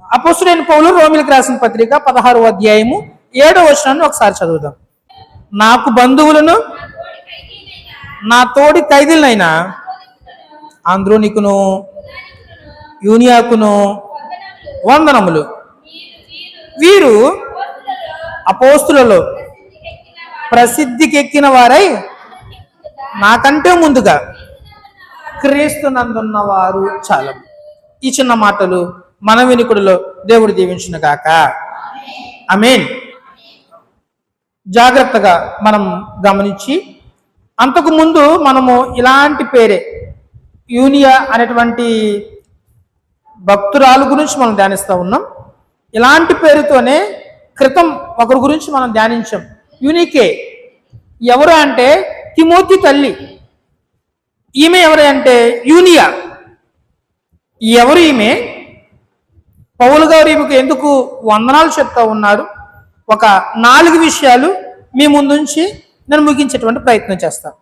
అపోస్తులైన పౌలు రోమిలకు రాసిన పత్రిక 16వ అధ్యాయము 7వ వచనాన్ని ఒకసారి చదువుదాం. నాకు బంధువులను నా తోడి ఖైదీలనైనా ఆంద్రోనికును యూనియాకును వందనములు. వీరు అపోస్తులలో ప్రసిద్ధికెక్కిన వారై నాకంటే ముందుగా క్రీస్తునందున్న వారు చాలా. ఈ చిన్న మాటలు మన వినికుడిలో దేవుడు దీవించును గాక. ఆమేన్. జాగ్రత్తగా మనం గమనించి, అంతకు ముందు మనము ఇలాంటి పేరే యూనియా అనేటువంటి భక్తురాలు గురించి మనం ధ్యానిస్తూ ఉన్నాం. ఇలాంటి పేరుతోనే క్రితం ఒకరి గురించి మనం ధ్యానించాం. యూనికే ఎవరు అంటే తిమోతి తల్లి. ఈమె ఎవరు అంటే యూనియా. ఎవరు ఈమె? పౌలు గారు ఈమెకు ఎందుకు వందనాలు చెప్తా ఉన్నారు? ఒక 4 విషయాలు మీ ముందుంచి నేను ముగించేటువంటి ప్రయత్నం చేస్తాను.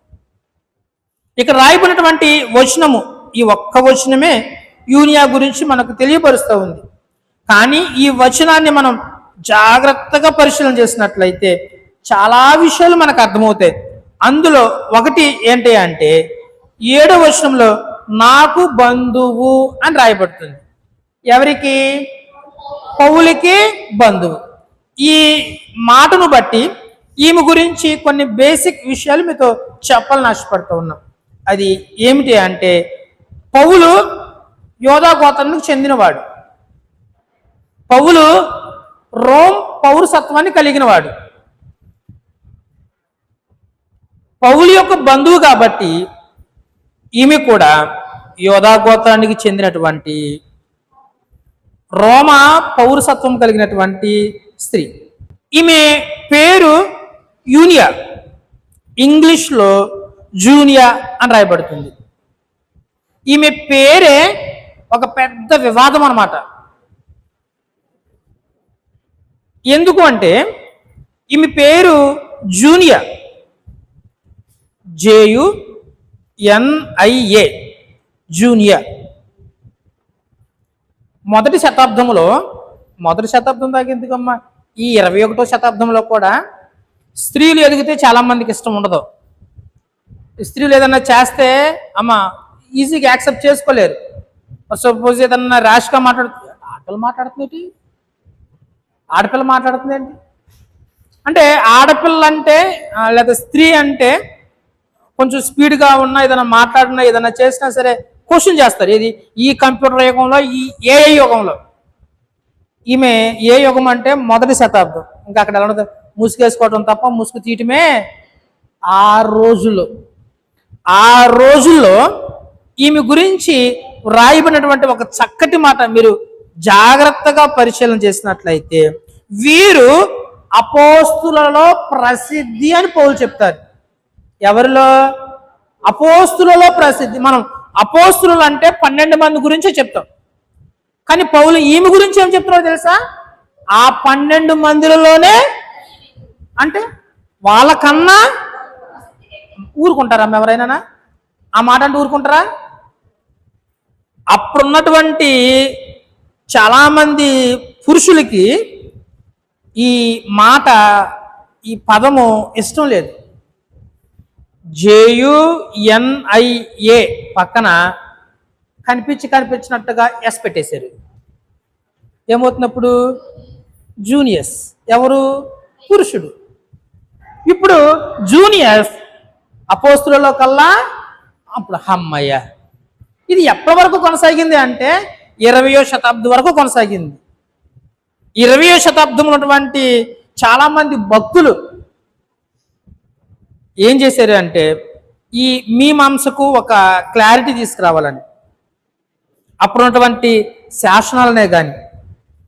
ఇక్కడ రాయబడినటువంటి వచనము, ఈ ఒక్క వచనమే యూనియా గురించి మనకు తెలియపరుస్తూ ఉంది. కానీ ఈ వచనాన్ని మనం జాగ్రత్తగా పరిశీలన చేసినట్లయితే చాలా విషయాలు మనకు అర్థమవుతాయి. అందులో ఒకటి ఏంటి అంటే 7వ వచనంలో నాకు బంధువు అని రాయబడుతుంది. ఎవరికి? పౌలుకి బంధువు. ఈ మాటను బట్టి ఈమె గురించి కొన్ని బేసిక్ విషయాలు మీతో చెప్పాలని ఆశపడుతూ ఉన్నాం. అది ఏమిటి అంటే, పౌలు యోధా గోత్రానికి చెందినవాడు. పౌలు రోమ్ పౌరసత్వాన్ని కలిగినవాడు. పౌలు యొక్క బంధువు కాబట్టి ఈమె కూడా యోధా గోత్రానికి చెందినటువంటి రోమా పౌరసత్వం కలిగినటువంటి స్త్రీ. ఈమె పేరు యూనియా, ఇంగ్లీష్లో జూనియా అని రాయబడుతుంది. ఈమె పేరే ఒక పెద్ద వివాదం అన్నమాట. ఎందుకు అంటే ఈమె పేరు జూనియా, JUNIA, జూనియా. మొదటి శతాబ్దం దాకా ఎందుకమ్మా, ఈ 21వ శతాబ్దంలో కూడా స్త్రీలు ఎదిగితే చాలా మందికి ఇష్టం ఉండదు. స్త్రీలు ఏదన్నా చేస్తే అమ్మ ఈజీగా యాక్సెప్ట్ చేసుకోలేరు. సపోజ్ ఏదన్నా ర్యాష్గా ఆడపిల్ల మాట్లాడుతుందేంటి అంటే, ఆడపిల్ల అంటే లేదా స్త్రీ అంటే కొంచెం స్పీడ్గా ఉన్నా, ఏదైనా మాట్లాడినా ఏదైనా చేసినా సరే క్వశ్చన్ చేస్తారు. ఇది ఈ కంప్యూటర్ యుగంలో, ఈ ఏఐ యుగంలో. ఈమె ఏ యుగం అంటే మొదటి శతాబ్దం. ఇంకా అక్కడ ఎలా ఉంటుంది, ముసుగేసుకోవటం తప్ప ముసుగు తీయటమే. ఆ రోజుల్లో ఈమె గురించి రాయబడినటువంటి ఒక చక్కటి మాట మీరు జాగ్రత్తగా పరిశీలన చేసినట్లయితే, వీరు అపోస్తులలో ప్రసిద్ధి అని పౌలు చెప్తారు. ఎవరిలో? అపోస్తులలో ప్రసిద్ధి. మనం అపోస్తులు అంటే 12 మంది గురించే చెప్తాం. కానీ పౌలు ఈమె గురించి ఏం చెప్తున్నారో తెలుసా? ఆ 12 మందిలోనే. అంటే వాళ్ళకన్నా ఊరుకుంటారా ఎవరైనా? ఆ మాట అంటే ఊరుకుంటారా? అప్పుడున్నటువంటి చాలామంది పురుషులకి ఈ మాట, ఈ పదము ఇష్టం లేదు. JUNIA పక్కన కనిపించినట్టుగా ఎస్ పెట్టేశారు. ఏమవుతున్నప్పుడు? జూనియర్స్. ఎవరు? పురుషుడు. ఇప్పుడు జూనియర్స్ అపోస్తులలో కల్లా అప్పుడు అమ్మయ్య. ఇది ఎప్పటి వరకు కొనసాగింది అంటే 20వ శతాబ్దం వరకు కొనసాగింది. 20వ శతాబ్దంలో ఉన్నటువంటి చాలామంది భక్తులు ఏం చేశారు అంటే, ఈ మీమాంసకు ఒక క్లారిటీ తీసుకురావాలని అప్పుడున్నటువంటి శాసనాలనే కానీ,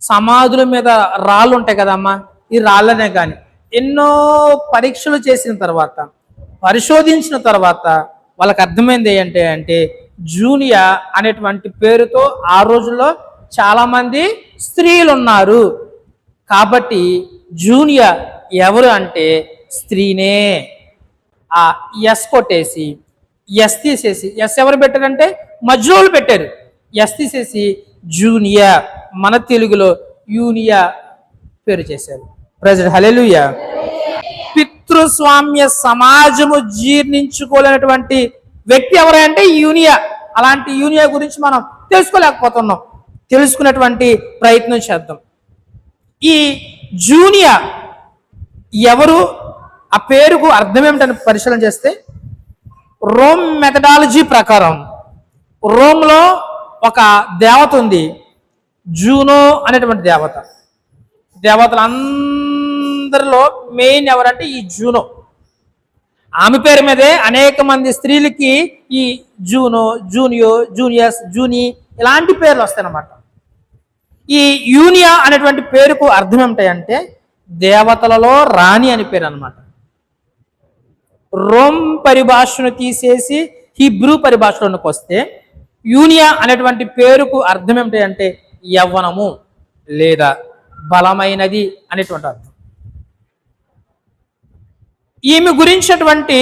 సమాధుల మీద రాళ్ళు ఉంటాయి కదమ్మా, ఈ రాళ్ళనే కానీ ఎన్నో పరీక్షలు చేసిన తర్వాత, పరిశోధించిన తర్వాత వాళ్ళకి అర్థమైంది ఏంటి అంటే, జూనియా అనేటువంటి పేరుతో ఆ రోజుల్లో చాలామంది స్త్రీలు ఉన్నారు. కాబట్టి జూనియా ఎవరు అంటే స్త్రీనే. ఆ ఎస్ కొట్టేసి ఎస్ తీసేసి, ఎస్ ఎవరు పెట్టారంటే మధ్యలో పెట్టారు, ఎస్ తీసేసి జూనియా మన తెలుగులో యూనియా పేరు చేశారు. ప్రెసిడెంట్ హల్లెలూయా. పితృస్వామ్య సమాజము జీర్ణించుకోలేనటువంటి వ్యక్తి ఎవరంటే యూనియా. అలాంటి యూనియా గురించి మనం తెలుసుకోలేకపోతున్నాం. తెలుసుకునేటువంటి ప్రయత్నం చేద్దాం. ఈ జూనియా ఎవరు, ఆ పేరుకు అర్థం ఏమిటని పరిశీలన చేస్తే, రోమ్ మెథడాలజీ ప్రకారం రోమ్లో ఒక దేవత ఉంది, జూనో అనేటువంటి దేవత. దేవతలందరిలో మెయిన్ ఎవరంటే ఈ జూనో. ఆమె పేరు మీదే అనేక మంది స్త్రీలకి ఈ జూనో, జూనియో, జూనియస్, జూని ఇలాంటి పేర్లు వస్తాయన్నమాట. ఈ యూనియా అనేటువంటి పేరుకు అర్థం ఏమిటంటే దేవతలలో రాణి అని పేరు అన్నమాట. రోమ్ పరిభాషను తీసేసి హీబ్రూ పరిభాషలోనికి వస్తే యూనియా అనేటువంటి పేరుకు అర్థం ఏమిటంటే యవ్వనము లేదా బలమైనది అనేటువంటి అర్థం. ఈమె గురించినటువంటి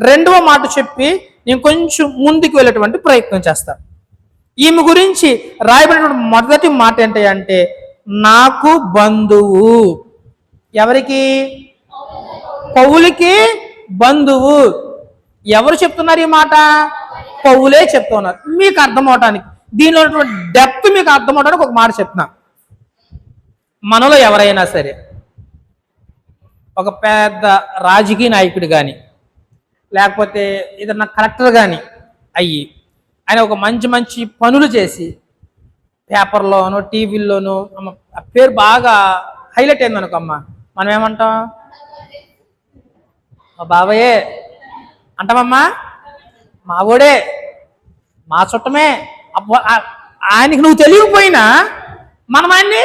రెండవ మాట చెప్పి నేను కొంచెం ముందుకు వెళ్ళేటువంటి ప్రయత్నం చేస్తాను. ఈమె గురించి రాయబడినటువంటి మొదటి మాట ఏంటంటే నాకు బంధువు. ఎవరికి? పౌలుకి బంధువు. ఎవరు చెప్తున్నారు ఈ మాట? పౌలే చెప్తున్నారు. మీకు అర్థం అవటానికి, దీనిలో ఉన్నటువంటి డెప్త్ మీకు అర్థం అవడానికి ఒక మాట చెప్తున్నా. మనలో ఎవరైనా సరే ఒక పెద్ద రాజకీయ నాయకుడు కానీ లేకపోతే ఏదన్నా కలెక్టర్ కానీ అయ్యి ఆయన ఒక మంచి మంచి పనులు చేసి పేపర్లోనో టీవీల్లోనో ఆ పేరు బాగా హైలైట్ అయింది అనుకోమ్మా, మనం ఏమంటాం? మా బాబాయే అంటామమ్మా, మా ఊడే, మా చుట్టమే. ఆయనకి నువ్వు తెలియకపోయినా మనం ఆయన్ని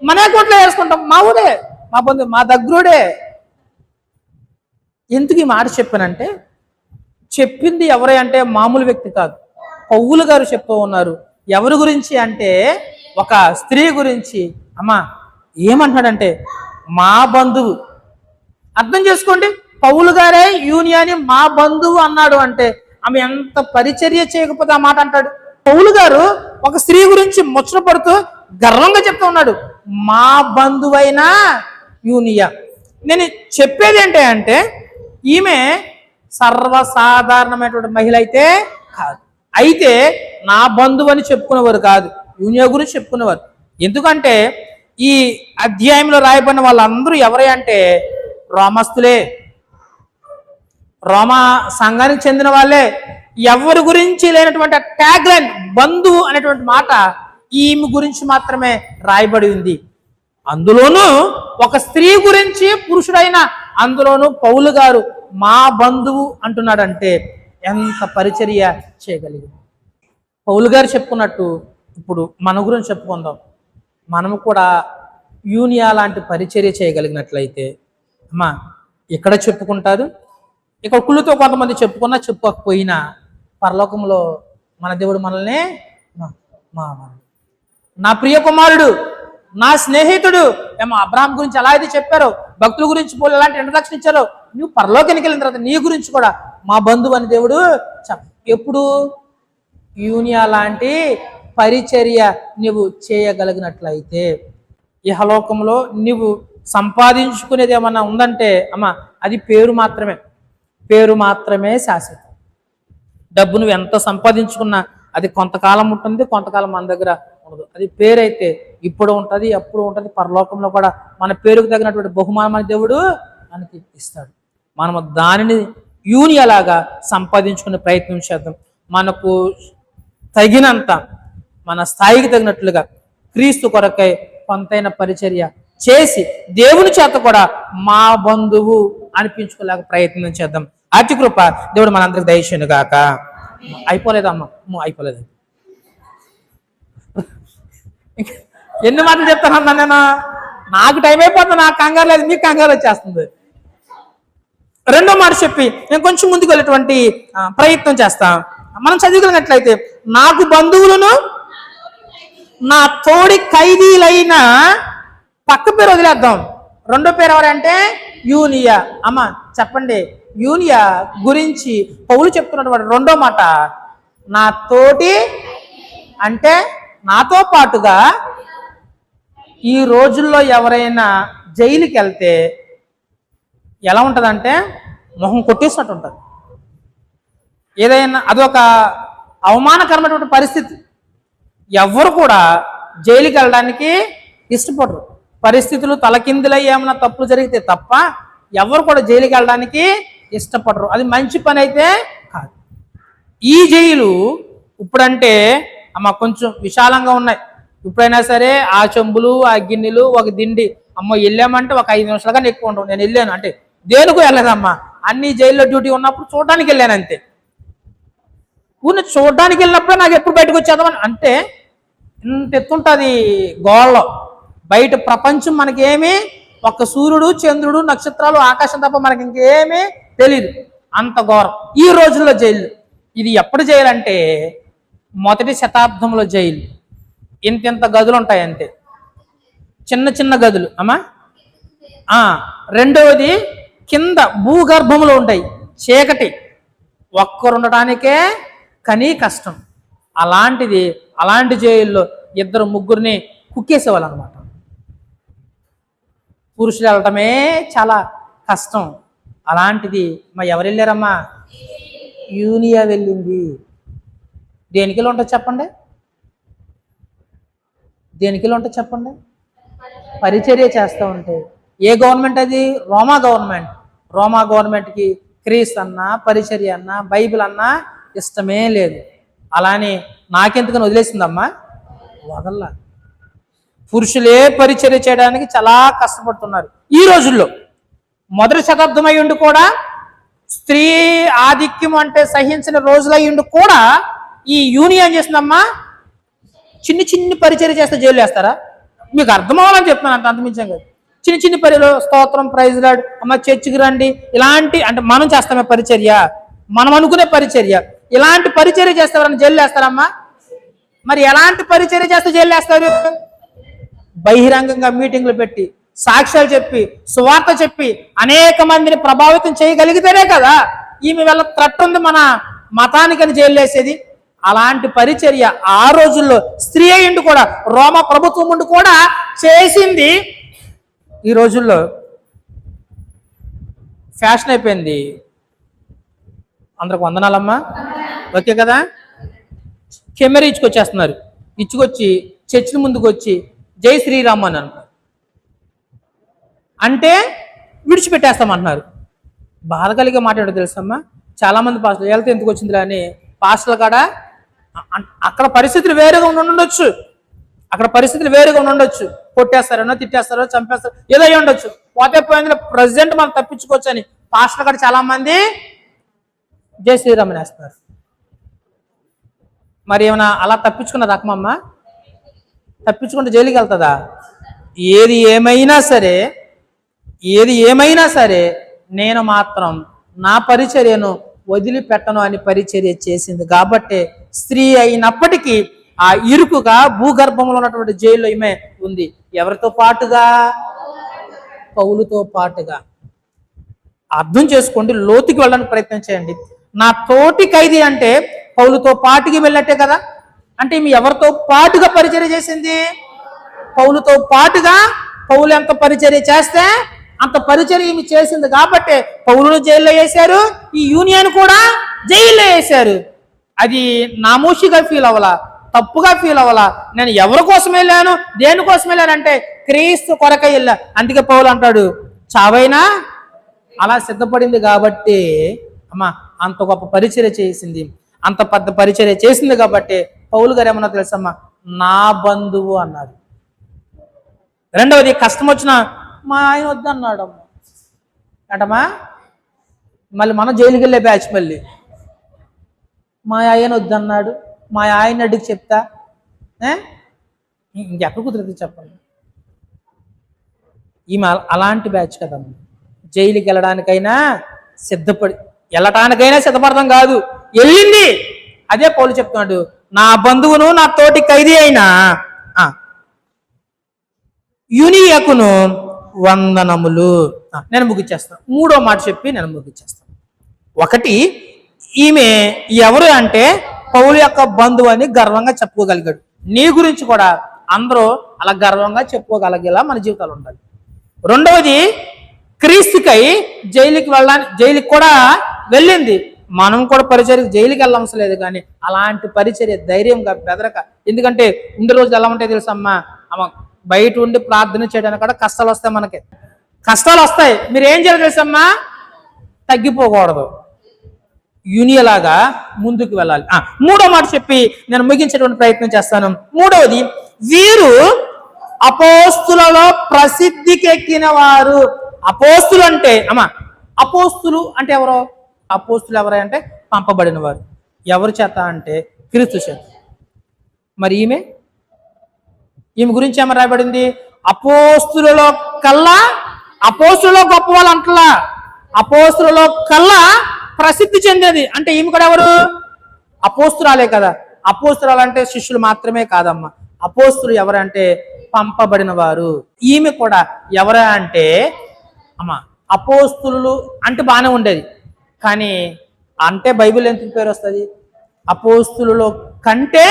మన కోట్లో వేసుకుంటాం. మా ఊడే, మా బంధువు, మా దగ్గరుడే. ఎందుకు ఈ మాట చెప్పానంటే, చెప్పింది ఎవరే అంటే మామూలు వ్యక్తి కాదు, పౌలు గారు చెప్తూ ఉన్నారు. ఎవరి గురించి అంటే ఒక స్త్రీ గురించి. అమ్మా ఏమంటాడంటే మా బంధువు. అర్థం చేసుకోండి, పౌలు గారే యూనియాని మా బంధువు అన్నాడు అంటే ఆమె ఎంత పరిచర్య చేయకపోతే ఆ మాట అంటాడు. పౌలు గారు ఒక స్త్రీ గురించి ముచ్చట పడుతూ గర్వంగా చెప్తూ ఉన్నాడు, మా బంధువైన యూనియా. నేను చెప్పేది ఏంటంటే ఈమె సర్వసాధారణమైనటువంటి మహిళ అయితే కాదు. అయితే నా బంధువు అని చెప్పుకునేవారు కాదు, యూనియా గురించి చెప్పుకునేవారు. ఎందుకంటే ఈ అధ్యాయంలో రాయబడిన వాళ్ళందరూ ఎవరే అంటే రోమస్తులే, రోమా సంఘానికి చెందిన వాళ్ళే. ఎవరి గురించి లేనటువంటి ట్యాగ్ లైన్ బంధువు అనేటువంటి మాట ఈమె గురించి మాత్రమే రాయబడి ఉంది. అందులోనూ ఒక స్త్రీ గురించి పురుషుడైన అందులోనూ పౌలు గారు మా బంధువు అంటున్నాడంటే ఎంత పరిచర్య చేయగలిగింది. పౌలు గారు చెప్పుకున్నట్టు ఇప్పుడు మన గురించి చెప్పుకుందాం. మనము కూడా యూనియా లాంటి పరిచర్య చేయగలిగినట్లయితే అమ్మా ఇక్కడ చెప్పుకుంటారు, ఇక్కడ కుళ్ళుతో కొంతమంది చెప్పుకున్నా చెప్పుకోకపోయినా పరలోకంలో మన దేవుడు మనల్ని నా ప్రియ కుమారుడు, నా స్నేహితుడు, ఏమో అబ్రాహాం గురించి ఎలా అయితే చెప్పారో, భక్తుల గురించి పోలు ఎలాంటి ఇంట్రడక్షన్ ఇచ్చారో, నువ్వు పరలోకానికి వెళ్ళిన తర్వాత నీ గురించి కూడా మా బంధువు అని దేవుడు ఎప్పుడు యూనియా లాంటి పరిచర్య నువ్వు చేయగలిగినట్లయితే ఇహలోకంలో నువ్వు సంపాదించుకునేది ఏమన్నా ఉందంటే అమ్మా అది పేరు మాత్రమే. పేరు మాత్రమే శాశ్వతం. డబ్బు నువ్వు ఎంత సంపాదించుకున్నా అది కొంతకాలం ఉంటుంది, కొంతకాలం మన దగ్గర ఉండదు. అది పేరైతే ఇప్పుడు ఉంటుంది, ఎప్పుడు ఉంటుంది. పరలోకంలో కూడా మన పేరుకు తగినటువంటి బహుమానం మన దేవుడు మనకి ఇస్తాడు. మనము దానిని యూనియలాగా సంపాదించుకునే ప్రయత్నం చేద్దాం. మనకు తగినంత, మన స్థాయికి తగినట్లుగా క్రీస్తు కొరకై కొంతైన పరిచర్య చేసి దేవుని చేత కూడా మా బంధువు అనిపించుకోలేక ప్రయత్నం చేద్దాం. అతి కృప దేవుడు మనందరికి దయచేయును గాక. అయిపోలేదమ్మా, అయిపోలేదు. ఎన్ని మాటలు చెప్తానన్నా నేను, నాకు టైం అయిపోతుంది, నాకు కంగారు లేదు, మీకు కంగారు వచ్చేస్తుంది. రెండో మాట చెప్పి నేను కొంచెం ముందుకు వెళ్ళేటువంటి ప్రయత్నం చేస్తాం. మనం చదువుకున్నట్లయితే నాకు బంధువులను నా తోడి ఖైదీలైన, పక్క పేరు వదిలేద్దాం, రెండో పేరు ఎవరంటే యూనియా. అమ్మ చెప్పండి, యూనియా గురించి పౌలు చెప్తున్నటువంటి రెండో మాట నా తోటి అంటే నాతో పాటుగా ఈ రోజుల్లో ఎవరైనా జైలుకి వెళ్తే ఎలా ఉంటుందంటే మొహం కొట్టేసినట్టు ఉంటుంది. ఏదైనా అదొక అవమానకరమైనటువంటి పరిస్థితి. ఎవరు కూడా జైలుకి వెళ్ళడానికి ఇష్టపడరు. పరిస్థితులు తలకిందులై ఏమైనా తప్పులు జరిగితే తప్ప ఎవరు కూడా జైలుకి వెళ్ళడానికి ఇష్టపడరు. అది మంచి పని అయితే కాదు. ఈ జైలు ఇప్పుడంటే అమ్మ కొంచెం విశాలంగా ఉన్నాయి. ఇప్పుడైనా సరే ఆ చెంబులు, ఆ గిన్నెలు, ఒక దిండి, అమ్మ వెళ్ళామంటే ఒక 5 నిమిషాలు కానీ ఎక్కువ ఉండవు. నేను వెళ్ళాను అంటే దేనికి వెళ్ళలేదమ్మా, అన్ని జైల్లో డ్యూటీ ఉన్నప్పుడు చూడడానికి వెళ్ళాను అంతే. ఊరిని చూడడానికి వెళ్ళినప్పుడే నాకు ఎప్పుడు బయటకు వచ్చేద్దామని అంటే ఇంత ఎత్తుంటుంది గోళ్ళలో. బయట ప్రపంచం మనకేమీ ఒక్క సూర్యుడు, చంద్రుడు, నక్షత్రాలు, ఆకాశం తప్ప మనకి ఇంకేమీ తెలియదు. అంత ఘోరం ఈ రోజుల్లో జైలు. ఇది ఎప్పుడు జైలు అంటే మొదటి శతాబ్దంలో జైలు. ఇంత గదులు ఉంటాయి అంతే, చిన్న చిన్న గదులు అమ్మా. రెండవది కింద భూగర్భంలో ఉంటాయి, చీకటి, ఒక్కరు ఉండటానికే కనీ కష్టం. అలాంటి జైల్లో 2-3 కుక్కేసేవాళ్ళు అనమాట. పురుషులు వెళ్ళటమే చాలా కష్టం. అలాంటిది ఎవరు వెళ్ళారమ్మా? యూనియా వెళ్ళింది. దేనికి ఉంటుంది చెప్పండి? దేనికి ఉంటుంది చెప్పండి? పరిచర్య చేస్తూ ఉంటే. ఏ గవర్నమెంట్ అది? రోమా గవర్నమెంట్. రోమా గవర్నమెంట్కి క్రీస్తు అన్నా, పరిచర్య అన్నా, బైబిల్ అన్నా ఇష్టమే లేదు. అలానే నాకెందుకని వదిలేసిందమ్మా? వదల్లా. పురుషులే పరిచర్య చేయడానికి చాలా కష్టపడుతున్నారు ఈ రోజుల్లో. మొదటి శతాబ్దం అయ్యుండి కూడా, స్త్రీ ఆధిక్యం అంటే సహించిన రోజులయ్యుండి కూడా ఈ యూనియన్ చేసిందమ్మా. చిన్ని పరిచర్య చేస్తే జైలు వేస్తారా? మీకు అర్థం అవ్వాలని చెప్తున్నాను, అంతమించాం కదా. చిన్న పరిలో స్తోత్రం, ప్రైజ్ లార్డ్, అమ్మ చర్చికి రండి, ఇలాంటి అంటే మనం చేస్తామే పరిచర్య, మనం అనుకునే పరిచర్య. ఇలాంటి పరిచర్య చేస్తే ఎవరైనా జైలు వేస్తారమ్మా? మరి ఎలాంటి పరిచర్య చేస్తే జైలు వేస్తారు? బహిరంగంగా మీటింగ్లు పెట్టి, సాక్ష్యాలు చెప్పి, సువార్త చెప్పి అనేక మందిని ప్రభావితం చేయగలిగితేనే కదా ఈమె వల్ల త్రట్టు ఉంది మన మతానికని జైలు వేసేది. అలాంటి పరిచర్య ఆ రోజుల్లో స్త్రీ అయ్యుండి కూడా, రోమ ప్రభుత్వం ఉండి కూడా చేసింది. ఈ రోజుల్లో ఫ్యాషన్ అయిపోయింది. అందరికి వందనాలమ్మా, ఓకే కదా. కెమెరా ఇచ్చుకొచ్చేస్తున్నారు, ఇచ్చుకొచ్చి చర్చిల ముందుకు వచ్చి జై శ్రీరామ్ అని అంటే విడిచిపెట్టేస్తామంటున్నారు. బాధ కలిగే మాట్లాడో తెలుసమ్మా. చాలామంది పాస్టర్లు వెళ్తే ఎందుకు వచ్చిందిరా అని పాస్టర్ల కాడ అక్కడ పరిస్థితులు వేరుగా ఉండొచ్చు. కొట్టేస్తారనో, తిట్టేస్తారో, చంపేస్తారో, ఏదో అయ్యి ఉండొచ్చు. పోతే పోయింది, ప్రెసిడెంట్ మనం తప్పించుకోవచ్చు అని పాస్టర్ల కాడ చాలా మంది జై శ్రీరామ్ వేస్తున్నారు. మరి ఏమైనా అలా తప్పించుకున్న రకమమ్మా? తప్పించుకుంటే జైలుకి వెళ్తుందా? ఏది ఏమైనా సరే నేను మాత్రం నా పరిచర్యను వదిలిపెట్టను అని పరిచర్య చేసింది. కాబట్టి స్త్రీ అయినప్పటికీ ఆ ఇరుకుగా భూగర్భంలో ఉన్నటువంటి జైల్లో ఈమె ఉంది. ఎవరితో పాటుగా? పౌలుతో పాటుగా. అర్థం చేసుకోండి, లోతుకి వెళ్ళడానికి ప్రయత్నం చేయండి. నా తోటి ఖైదీ అంటే పౌలుతో పాటుకి వెళ్ళట్టే కదా. అంటే ఈమె ఎవరితో పాటుగా పరిచర్య చేసింది? పౌలుతో పాటుగా. పౌలు ఎంత పరిచర్య చేస్తే అంత పరిచర్య ఈమె చేసింది. కాబట్టి పౌలును జైల్లో వేశారు, ఈ యూనియన్ కూడా జైల్లో వేశారు. అది నామోషిగా ఫీల్ అవ్వాలా, తప్పుగా ఫీల్ అవ్వాలా. నేను ఎవరి కోసం వెళ్ళాను, దేనికోసం వెళ్ళానంటే క్రీస్తు కొరకై వెళ్ళా. అందుకే పౌలు అంటాడు, చావైనా అలా సిద్ధపడింది కాబట్టి అమ్మా అంత గొప్ప పరిచర్య చేసింది, అంత పెద్ద పరిచర్య చేసింది. కాబట్టి పౌలు గారు ఏమన్నా తెలుసమ్మా? నా బంధువు అన్నారు. రెండవది, కష్టం వచ్చిన మా ఆయన వద్దన్నాడు అమ్మ అంటమ్మా. మళ్ళీ మనం జైలుకి వెళ్ళే బ్యాచ్. మళ్ళీ మా ఆయన వద్దన్నాడు, మా ఆయన అడిగి చెప్తా, ఇంకెక్కడ కుదురుతుంది చెప్పండి. ఈమె అలాంటి బ్యాచ్ కదమ్మా. జైలుకి వెళ్ళడానికైనా సిద్ధపడతాం కాదు, వెళ్ళింది. అదే పౌలు చెప్తున్నాడు, నా బంధువును నా తోటి ఖైదీ అయినా యూనియాకును వందనములు. నేను ముగించేస్తాను. 3వ మాట చెప్పి నేను ముగించేస్తాను. ఒకటి, ఈమె ఎవరు అంటే పౌలు యొక్క బంధువు అని గర్వంగా చెప్పుకోగలిగాడు. నీ గురించి కూడా అందరూ అలా గర్వంగా చెప్పుకోగలిగేలా మన జీవితాలు ఉండాలి. రెండవది, క్రీస్తుకై జైలుకి కూడా వెళ్ళింది. మనం కూడా పరిచర్యకు జైలుకి వెళ్ళవలసిన లేదు, కానీ అలాంటి పరిచర్య ధైర్యంగా బెదరక. ఎందుకంటే ఉండే రోజులు ఎలా ఉంటాయి తెలుసమ్మా, బయట ఉండి ప్రార్థన చేయడానికి కూడా కష్టాలు వస్తాయి. మనకి కష్టాలు వస్తాయి. మీరు ఏం చేయాలి తెలుసమ్మా, తగ్గిపోకూడదు, యూనియలాగా ముందుకు వెళ్ళాలి. మూడో మాట చెప్పి నేను ముగించేటువంటి ప్రయత్నం చేస్తాను. మూడవది, వీరు అపోస్తులలో ప్రసిద్ధికెక్కిన వారు. అపోస్తులు అంటే అపోస్తులు అంటే ఎవరో? అపోస్తులు ఎవరంటే పంపబడిన వారు. ఎవరి చేత అంటే క్రీస్తు చేత. మరి ఈమె గురించి ఏమని రాయబడింది? అపోస్తులలో గొప్ప వాళ్ళు అంటలా, అపోస్తులలో కల్లా ప్రసిద్ధి చెందేది. అంటే ఈమె కూడా ఎవరు? అపోస్తురాలే కదా. అపోస్తురాలు అంటే శిష్యులు మాత్రమే కాదమ్మా. అపోస్తులు ఎవరంటే పంపబడిన వారు. ఈమె కూడా ఎవరా అంటే అపోస్తులు అంటే బాగానే ఉండేది, కానీ అంటే బైబిల్ ఎంత పేరు వస్తుంది? అపోస్తులలో కంటే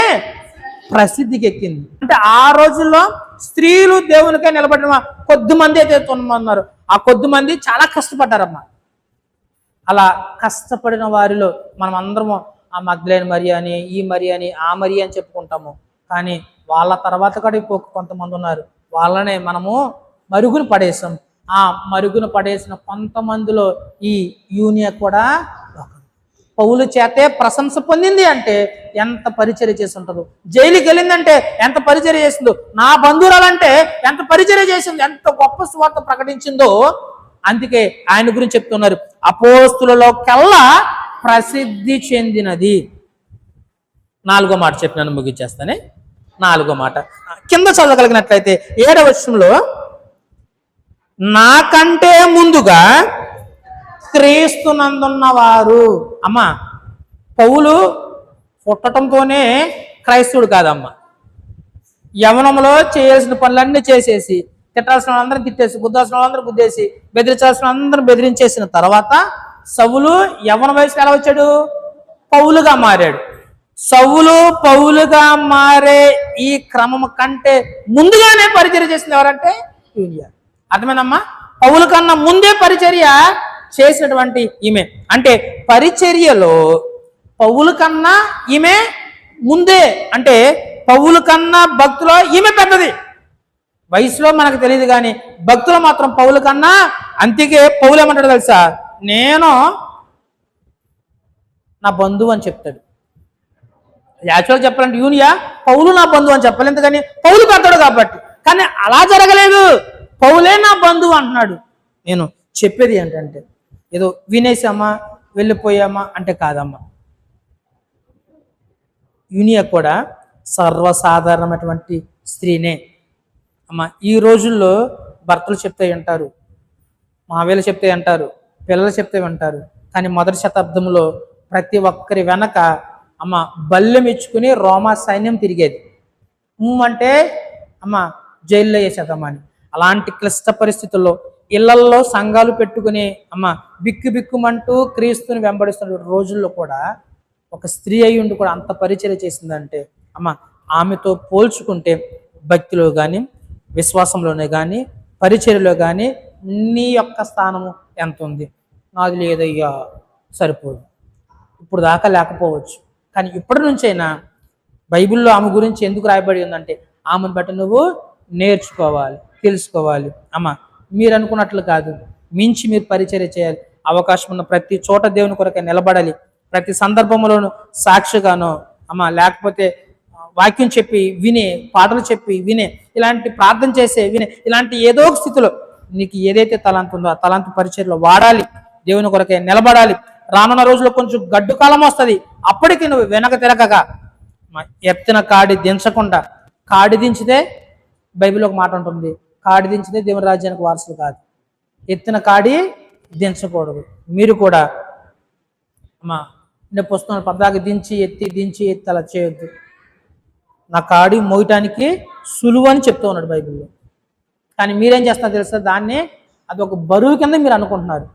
ప్రసిద్ధికి ఎక్కింది. అంటే ఆ రోజుల్లో స్త్రీలు దేవునికై నిలబడిన కొద్ది మంది అయితే ఉన్నారు. ఆ కొద్ది మంది చాలా కష్టపడ్డారమ్మా. అలా కష్టపడిన వారిలో మనం అందరము ఆ మగ్దలేని మరి అని, ఈ మరి అని, ఆ మరి అని చెప్పుకుంటాము. కానీ వాళ్ళ తర్వాత కూడా కొంతమంది ఉన్నారు. వాళ్ళనే మనము మరుగున పడేసాం. ఆ మరుగున పడేసిన కొంతమందిలో ఈ యూనియా కూడా పౌలు చేతే ప్రశంస పొందింది. అంటే ఎంత పరిచర్య చేసి ఉంటుందో. జైలుకి వెళ్ళిందంటే ఎంత పరిచర్య చేసిందో. నా బంధువురాలంటే ఎంత పరిచర్య చేసిందో, ఎంత గొప్ప సువార్త ప్రకటించిందో. అందుకే ఆయన గురించి చెప్తున్నారు, అపోస్తులలో కల్లా ప్రసిద్ధి చెందినది. నాలుగో మాట చెప్పినాను, ముగించేస్తానే. నాలుగో మాట కింద చదవగలిగినట్లయితే 7వ వచనంలో, నాకంటే ముందుగా క్రీస్తునందున్నవారు. పౌలు పుట్టడంతోనే క్రైస్తవుడు కాదమ్మా. యవనంలో చేయాల్సిన పనులన్నీ చేసేసి, తిట్టాల్సిన వాళ్ళందరూ తిట్టేసి, గుద్దాల్సిన వాళ్ళందరూ గుద్దేసి, బెదిరించాల్సిన అందరూ బెదిరించేసిన తర్వాత సౌలు యవన వయసులో ఎలా వచ్చాడు? పౌలుగా మారాడు. సౌలు పౌలుగా మారే ఈ క్రమం కంటే ముందుగానే పరిచర్య చేసింది ఎవరంటే యూనియా. అర్థమేనమ్మా? పౌలు కన్నా ముందే పరిచర్య చేసినటువంటి ఈమె. అంటే పరిచర్యలో పౌలు కన్నా ఈమె ముందే. అంటే పౌలు కన్నా భక్తులో ఈమె పెద్దది. వయసులో మనకు తెలియదు, కానీ భక్తులు మాత్రం పౌలు కన్నా. అందుకే పౌలు ఏమంటాడు తెలుసా? నేను నా బంధువు అని చెప్తాడు. యాక్చువల్గా చెప్పాలంటే యూనియా పౌలు నా బంధువు అని చెప్పాలి, ఎందుకని పౌలు పెడతాడు కాబట్టి. కానీ అలా జరగలేదు. పౌలే నా బంధువు అంటున్నాడు. నేను చెప్పేది ఏంటంటే, ఏదో వినేసామా వెళ్ళిపోయామా అంటే కాదమ్మా. యూనియా కూడా సర్వసాధారణమైనటువంటి స్త్రీనే అమ్మ. ఈ రోజుల్లో భర్తలు చెప్తే వింటారు, మావేలు చెప్తే వింటారు, పిల్లలు చెప్తే వింటారు. కానీ మొదటి శతాబ్దంలో ప్రతి ఒక్కరి వెనక బల్లెం ఇచ్చుకుని రోమా సైన్యం తిరిగేది. అంటే జైల్లో వేసేద్దామని. అలాంటి క్లిష్ట పరిస్థితుల్లో ఇళ్లల్లో సంఘాలు పెట్టుకుని బిక్కుమంటూ క్రీస్తుని వెంబడిస్తున్న రోజుల్లో కూడా ఒక స్త్రీ అయి ఉండి కూడా అంత పరిచర్య చేసిందంటే ఆమెతో పోల్చుకుంటే భక్తిలో కానీ, విశ్వాసంలోనే కానీ, పరిచర్యలో కానీ నీ యొక్క స్థానము ఎంత ఉంది? నాది లేదయ్యా, సరిపోదు. ఇప్పుడు దాకా లేకపోవచ్చు, కానీ ఇప్పటి నుంచైనా బైబిల్లో ఆమె గురించి ఎందుకు రాయబడి ఉందంటే ఆమెను బట్టి నువ్వు నేర్చుకోవాలి, తెలుసుకోవాలి. మీరు అనుకున్నట్లు కాదు, మించి మీరు పరిచర్య చేయాలి. అవకాశం ఉన్న ప్రతి చోట దేవుని కొరకే నిలబడాలి. ప్రతి సందర్భంలోనూ సాక్షిగానో లేకపోతే వాక్యం చెప్పి వినే, పాటలు చెప్పి వినే, ఇలాంటి ప్రార్థన చేసే వినే, ఇలాంటి ఏదో ఒక స్థితిలో నీకు ఏదైతే తలాంత ఉందో ఆ తలాంత పరిచర్యలో వాడాలి. దేవుని కొరకే నిలబడాలి. రానున్న రోజుల్లో కొంచెం గడ్డు కాలం వస్తుంది. అప్పటికి నువ్వు వెనక తిరగగా ఎత్తిన కాడి దించకుండా, కాడి దించితే బైబిల్ ఒక మాట ఉంటుంది, కాడి దించితే దేవుని రాజ్యానికి వారసులు కాదు. ఎత్తిన కాడి దించకూడదు. మీరు కూడా నేను పుస్తకం పద్దాకి దించి ఎత్తి అలా చేయొద్దు. నా కాడి మోయటానికి సులువు అని చెప్తూ ఉన్నాడు బైబిల్లో. కానీ మీరేం చేస్తున్నారు తెలుసా? దాన్ని అది ఒక బరువు కింద మీరు అనుకుంటున్నారు.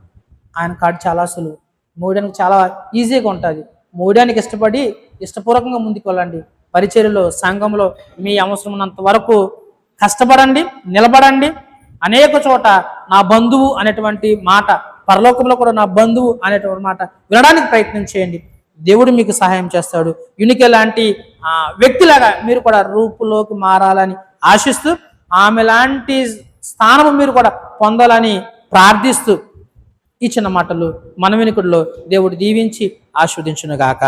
ఆయన కాడి చాలా సులువు, మోయడానికి చాలా ఈజీగా ఉంటుంది. మోయడానికి ఇష్టపూర్వకంగా ముందుకు వెళ్ళండి. పరిచర్యలో సంఘంలో మీ అవసరం ఉన్నంత వరకు కష్టపడండి, నిలబడండి. అనేక చోట నా బంధువు అనేటువంటి మాట, పరలోకంలో కూడా నా బంధువు అనేటువంటి మాట వినడానికి ప్రయత్నం చేయండి. దేవుడు మీకు సహాయం చేస్తాడు. యునికే లాంటి వ్యక్తిలాగా మీరు కూడా రూపులోకి మారాలని ఆశిస్తూ, ఆమె లాంటి స్థానం మీరు కూడా పొందాలని ప్రార్థిస్తూ ఈ చిన్న మాటలు మన వినికుడిలో దేవుడు దీవించి ఆస్వాదించునుగాక.